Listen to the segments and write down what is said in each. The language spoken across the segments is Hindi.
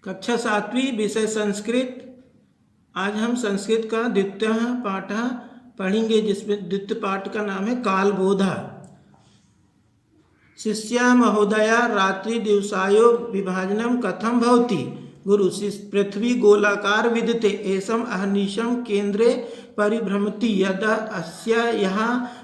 कक्षा 7वीं, विषय संस्कृत। आज हम संस्कृत का द्वितीय पाठ पढ़ेंगे, जिसमें द्वितीय पाठ का नाम है कालबोधा। शिष्या महोदया, रात्रि दिवसायो विभाजनम कथम भवति? गुरु, पृथ्वी गोलाकार विद्यते, एषम अहर्निशम केंद्रे परिभ्रमति, यदा अस्याः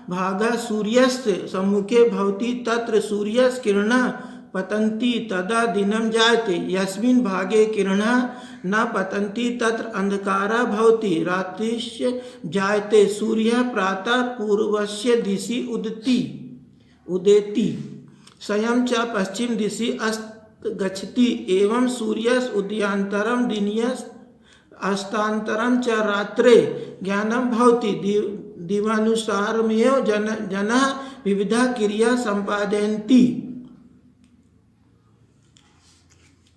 भागः सूर्यस्य सम्मुखे भवति तत्र सूर्यस्य किरणः पतन्ति तदा दिनं जायते, यस्मिन् भागे किरणः न पतन्ति तत्र अंधकारः भवति, रात्रिश्च जायते, सूर्यः प्रातः पूर्वस्य दिशि उदेति, स्वयं च पश्चिम दिशि अस्त गच्छति, एवं सूर्यस्य उदयान्तरं दिनस्य अस्तान्तरं च रात्रे ज्ञानं भवति, दिवानुसारमेव जनाः विविधा क्रिया संपादयन्ति।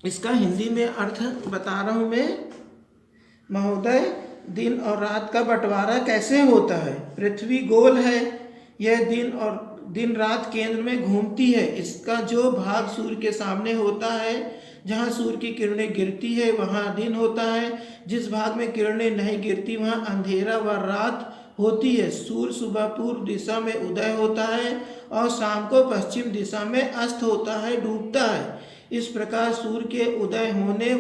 इसका हिंदी में अर्थ बता रहा हूँ मैं। महोदय, दिन और रात का बंटवारा कैसे होता है? पृथ्वी गोल है, यह दिन रात केंद्र में घूमती है। इसका जो भाग सूर्य के सामने होता है, जहाँ सूर्य की किरणें गिरती है, वहाँ दिन होता है। जिस भाग में किरणें नहीं गिरती वहाँ अंधेरा व रात होती है। सूर्य सुबह पूर्व दिशा में उदय होता है और शाम को पश्चिम दिशा में अस्त होता है, डूबता है। इस प्रकार सूर्य के उदय होने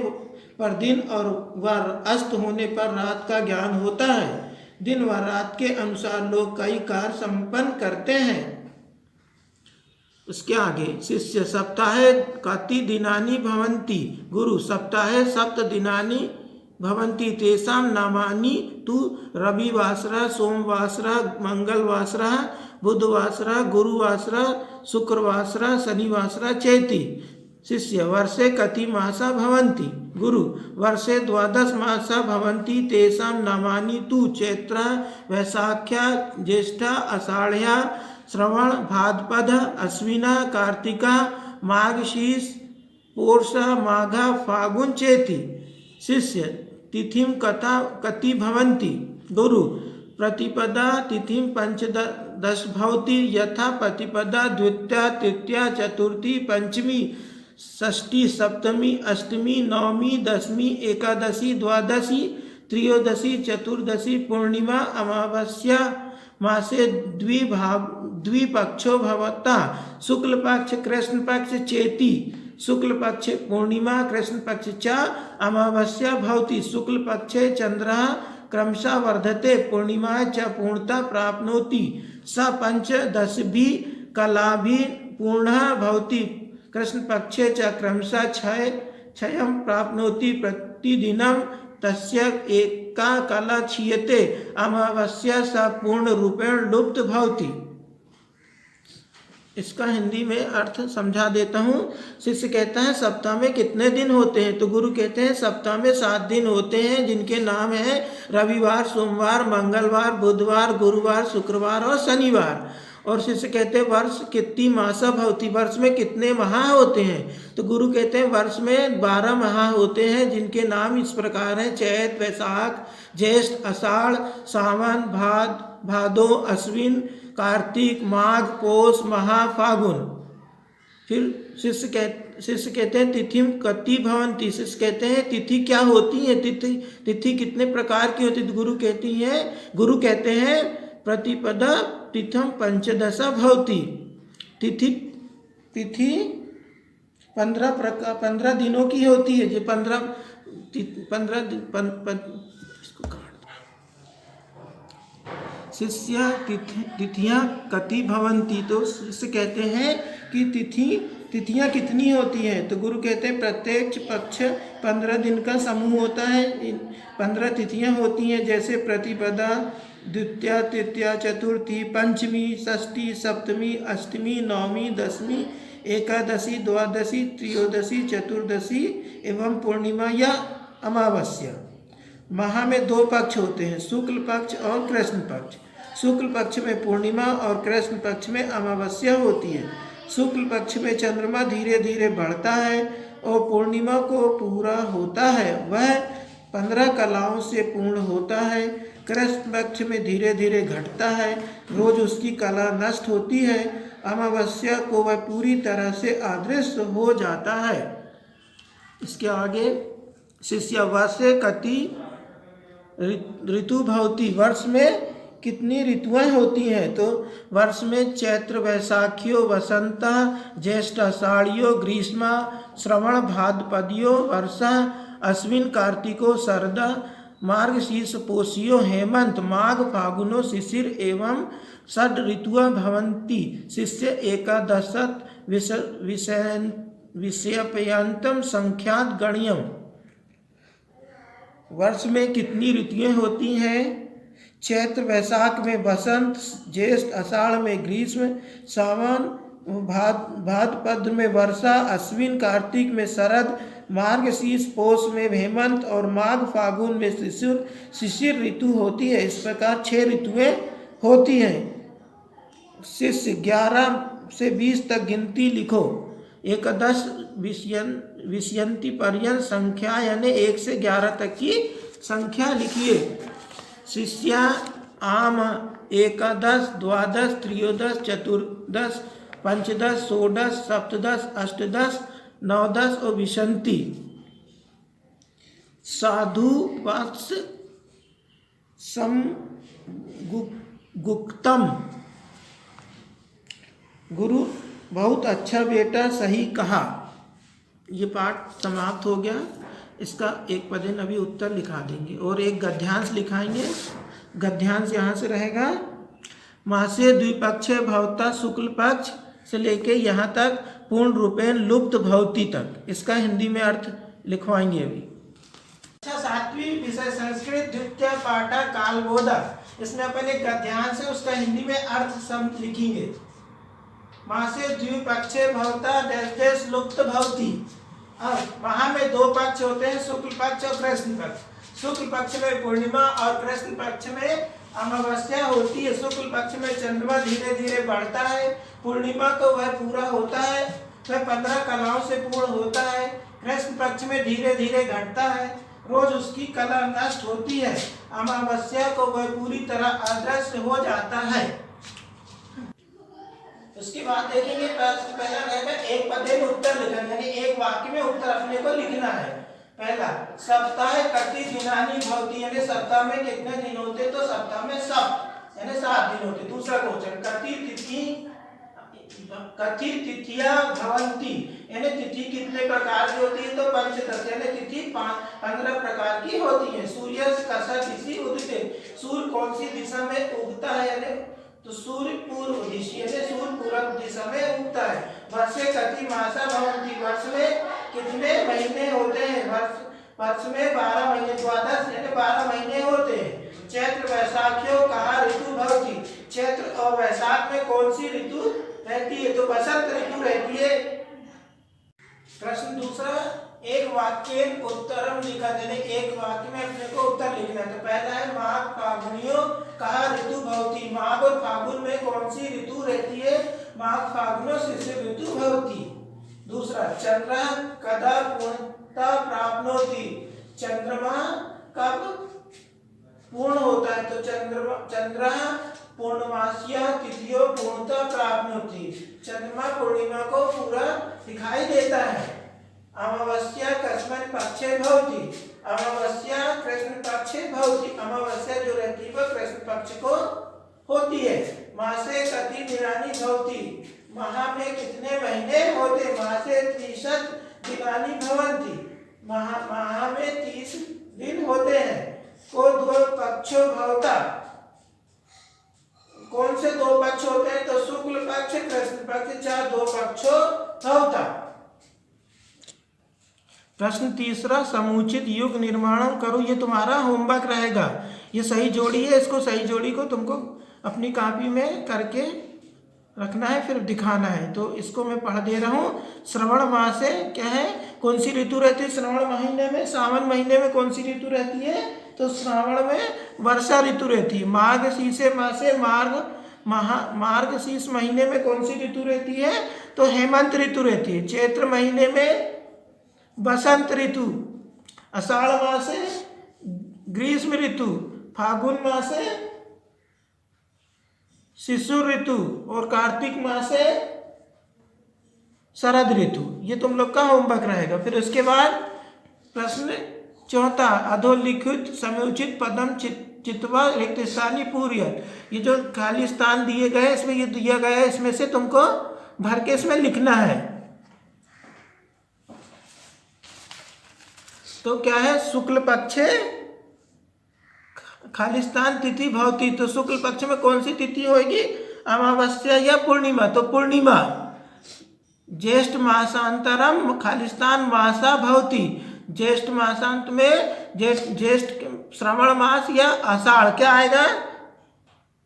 पर दिन और व अस्त होने पर रात का ज्ञान होता है। दिन व रात के अनुसार लोग कई कार्य संपन्न करते हैं। उसके आगे, शिष्य, सप्ताहे कति दिनानि भवन्ति? गुरु, सप्ताहे सप्त दिनानि भवन्ति, तेषां नामानि तु रविवासरः, सोमवासरः, मंगलवासरः, बुधवासरः, गुरुवासरः, शुक्रवासरः, शनिवासरः चेति। शिष्य, वर्षे कति मासा भवन्ति? गुरु, वर्षे 12 मासा भवन्ति, तेषां नामानि तु चैत्रः, वैशाख्यः, ज्येष्ठः, आषाढः, श्रवण, भाद्रपद, अश्विना, कार्तिका, मार्गशीर्ष, पौष, माघ, फागुन चेति। शिष्य, तिथिं कति भवन्ति? गुरु, प्रतिपदा तिथिं 15 भवति, यथा प्रतिपदा द्वितीया, तृतीया, चतुर्थी, पंचमी, षष्ठी, सप्तमी, अष्टमी, नवमी, दशमी, एकादशी, द्वादशी, त्रयोदशी, चतुर्दशी, पूर्णिमा, अमावस्या। मासे द्विपक्षो भवता, शुक्ल पक्ष, कृष्ण पक्ष चेति। शुक्ल पक्षे पूर्णिमा, कृष्ण पक्ष च अमावस्या भवति। शुक्ल पक्षे चंद्रः क्रमशः वर्धते, पूर्णिमा च पूर्णता प्राप्नोति, स पंचदशभिः कलाभिः पूर्णः भवति। कृष्ण पक्षे च क्रमशः क्षयं प्राप्नोति, प्रतिदिनं तस्य एका कला क्षीयते, अमावस्या सा पूर्ण रूपेण लुप्त भवति। इसका हिंदी में अर्थ समझा देता हूँ। शिष्य कहता है, सप्ताह में कितने दिन होते हैं? तो गुरु कहते हैं, सप्ताह में 7 दिन होते हैं, जिनके नाम हैं रविवार, सोमवार, मंगलवार, बुधवार, गुरुवार, शुक्रवार और शनिवार। और शिष्य कहते हैं, वर्ष कितनी मासा भवति? वर्ष में कितने माह होते हैं? तो गुरु कहते हैं, वर्ष में 12 माह होते हैं, जिनके नाम इस प्रकार हैं: चैत, वैशाख, ज्येष्ठ, आषाढ़, सावन, भादो, अश्विन, कार्तिक, माघ, पौष, महा, फागुन। फिर शिष्य कहते हैं, तिथिं कति भवन्ति? शिष्य कहते हैं, तिथि क्या होती है? तिथि कितने प्रकार की होती है? गुरु कहते हैं, प्रतिपदा तिथम 15 भवति। तिथि 15 दिनों की होती है। जो 15 शिष्य, तिथियां कति भवन्ति? तो शिष्य कहते हैं कि तिथियां कितनी होती हैं? तो गुरु कहते हैं, प्रत्येक पक्ष 15 दिन का समूह होता है। 15 तिथियां होती हैं, जैसे प्रतिपदा, द्वितीया, तृतीया, चतुर्थी, पंचमी, षष्ठी, सप्तमी, अष्टमी, नवमी, दशमी, एकादशी, द्वादशी, त्रयोदशी, चतुर्दशी एवं पूर्णिमा या अमावस्या। माह में 2 पक्ष होते हैं, शुक्ल पक्ष और कृष्ण पक्ष। शुक्ल पक्ष में पूर्णिमा और कृष्ण पक्ष में अमावस्या होती है। शुक्ल पक्ष में चंद्रमा धीरे धीरे बढ़ता है और पूर्णिमा को पूरा होता है, वह 15 कलाओं से पूर्ण होता है। कृष्ण पक्ष में धीरे धीरे घटता है, रोज उसकी कला नष्ट होती है। अमावस्या को वह पूरी तरह से अदृश्य हो जाता है। इसके आगे शिष्य वर्षे कति ऋतु भवति, वर्ष में कितनी ऋतुएं होती हैं? तो वर्ष में चैत्र वैशाखियो वसंत, ज्येष्ठ आषाढ़ियो ग्रीष्म, श्रवण भाद्रपदियो वर्षा, अश्विन कार्तिको शरद, मार्गशीर्ष पोषियो हेमंत, माघ फागुनो शिशिर एवं षड ऋतुआ भवन्ति। शिष्य एकादशत विषयपयंतम संख्यात गण्यम। वर्ष में कितनी ऋतुएं होती हैं? चैत्र वैशाख में वसंत, ज्येष्ठ आषाढ़ में ग्रीष्म, सावन भाद्रपद में वर्षा, अश्विन कार्तिक में शरद, मार्गशीर्ष पोष में हेमंत और माघ फागुन में शिशिर ऋतु होती है। इस प्रकार 6 ऋतुएं होती हैं। शिष्य 11 से 20 तक गिनती लिखो। एकादश विषयंती पर्यंत संख्या यानी 1 से 11 तक की संख्या लिखिए। शिष्या आम एकादश, द्वादश, त्रयोदश, चतुर्दश, पंचदश, षोडश, सप्तदश, अष्टदश, नवदश और विशंति। साधु वत्स गुक्तम। गुरु बहुत अच्छा बेटा, सही कहा। ये पाठ समाप्त हो गया। इसका एक पदेन अभी उत्तर लिखा देंगे और एक गद्यांश लिखाएंगे। गद्यांश यहाँ से रहेगा। मासे द्विपक्षीय भवता, शुक्ल पक्ष से लेके यहाँ तक पूर्ण रूपेण लुप्त भवती तक। इसका हिंदी में अर्थ लिखवाएंगे अभी। अच्छा, 7वीं विषय संस्कृत द्वितीय पाठा कालबोधक। इसमें अपन एक गद्यांश है, उसका हिंदी में अर्थ सब लिखेंगे। मासे द्विपक्षीय भवता देश लुप्त भवती। वहां में 2 पक्ष होते हैं, शुक्ल पक्ष और कृष्ण पक्ष। शुक्ल पक्ष में पूर्णिमा और कृष्ण पक्ष में अमावस्या होती है। शुक्ल पक्ष में चंद्रमा धीरे धीरे बढ़ता है, पूर्णिमा को वह पूरा होता है, वह 15 कलाओं से पूर्ण होता है। कृष्ण पक्ष में धीरे धीरे घटता है, रोज उसकी कला नष्ट होती है। अमावस्या को वह पूरी तरह अदृश्य हो जाता है। उसके बाद देखेंगे पहला रहेगा एक पदे में उत्तर लिखना, यानी एक वाक्य में उत्तर अपने को लिखना है। पहला, सप्ताह कति दिनानि भवति, यानी सप्ताह में कितने दिन होते? तो सप्ताह में सप्त यानी 7 दिन होते। दूसरा क्वेश्चन, कति तिथिया भवन्ति, यानी तिथि कितने प्रकार की होती है? तो पंचदश, यानी तिथि 15 प्रकार की होती है। सूर्य कसा दिशि उदिते, सूर्य कौन सी दिशा में उगता है? यानी तो सूर्य पूर्व दिशा यानी सूर्य पूर्व दिशा में उगता है। वर्षे कति मासा भवन्ति, वर्ष में कितने महीने होते हैं? वर्ष में 12 महीने, द्वादश यानी 12 महीने होते हैं। चैत्र वैशाखियों कहा ऋतु भवति, चैत्र और वैशाख में कौन सी ऋतु रहती है? तो बसंत ऋतु रहती है। प्रश्न दूसरा, एक वाक्य उत्तरम लिखा, यानी एक वाक्य में अपने को उत्तर लिखना है। तो पहला है माघ फागुनियो कहा ऋतु भवति, माघ और फागुन में कौन सी ऋतु रहती है? माघ फागुनो शिशिर ऋतु भवति। दूसरा, चंद्र कदा पूर्णता प्राप्नोति, चंद्रमा कब पूर्ण होता है? तो चंद्र पूर्णमास्या तिथियो पूर्णता प्राप्नोति, चंद्रमा पूर्णिमा को पूरा दिखाई देता है। अमावस्या कस्मिन् पक्षे भवति, अमावस्या कृष्ण पक्षे भवति, अमावस्या जो रहती है वह कृष्ण पक्ष को होती है। मासे कति दिनानि भवति, माह में कितने महीने होते? मासे 30 दिनानि भवन्ति, माह में 30 दिन होते हैं। को 2 पक्षो भवता, कौन से 2 पक्ष होते हैं? तो शुक्ल पक्ष कृष्ण पक्ष, 2 पक्षो भवता। प्रश्न तीसरा, समुचित युग निर्माण करो। ये तुम्हारा होमवर्क रहेगा। ये सही जोड़ी है, इसको सही जोड़ी को तुमको अपनी कॉपी में करके रखना है, फिर दिखाना है। तो इसको मैं पढ़ दे रहा हूँ। श्रवण मास से क्या है? कौन सी ऋतु रहती है श्रवण महीने में? सावन महीने में कौन सी ऋतु रहती है? तो श्रावण में वर्षा ऋतु रहती है। मार्गशीर्ष मासे मार्गशीर्ष महीने में कौन सी ऋतु रहती है? तो हेमंत ऋतु रहती है। चैत्र महीने में बसंत ऋतु, आषाढ़ मास से ग्रीष्म ऋतु, फागुन मास से शिशु ऋतु और कार्तिक मास से शरद ऋतु। ये तुम लोग का होमवर्क रहेगा। फिर उसके बाद प्रश्न चौथा, अधोलिखित समुचित पदम चित्वा रिक्त स्थानी पूर्य। ये जो खाली स्थान दिए गए इसमें ये दिया गया है, इसमें से तुमको भर के इसमें लिखना है। तो क्या है, शुक्ल पक्षे खालिस्तान तिथि भवती। तो शुक्ल पक्ष में कौन सी तिथि होगी, अमावस्या या पूर्णिमा। तो पूर्णिमा। ज्येष्ठ मासांतरम खालिस्तान मासा भवती। ज्येष्ठ मासांत में ज्येष्ठ श्रावण मास या आषाढ़, क्या आएगा,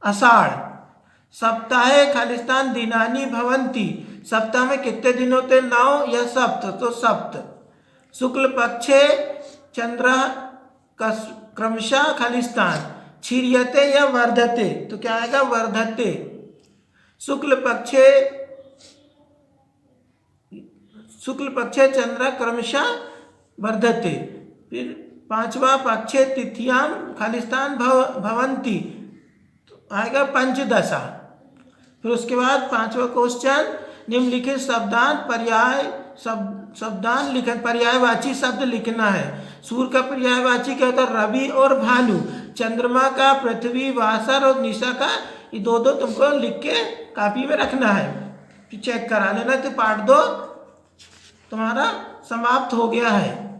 आषाढ़। सप्ताहे खालिस्तान दिनानी भवंती। सप्ताह में कितने दिन होते, 9 या सप्त, तो सप्त। शुक्ल पक्षे चंद्र क्रमशः खालिस्तान क्षीयते या वर्धते। तो क्या आएगा, वर्धते। शुक्ल पक्षे चंद्र क्रमशः वर्धते। फिर पांचवा, पक्षे तिथियां खालिस्तान भवंती, तो आएगा पंचदशा। फिर उसके बाद पांचवा क्वेश्चन, निम्नलिखित शब्दान पर्याय शब्दान लिखन, पर्यायवाची शब्द लिखना है। सूर्य का पर्यायवाची क्या होता है, रवि और भानु। चंद्रमा का पृथ्वी, वासर और निशा का, ये दो तुमको लिख के कॉपी में रखना है, फिर चेक करा लेना। तो पार्ट 2 तुम्हारा समाप्त हो गया है।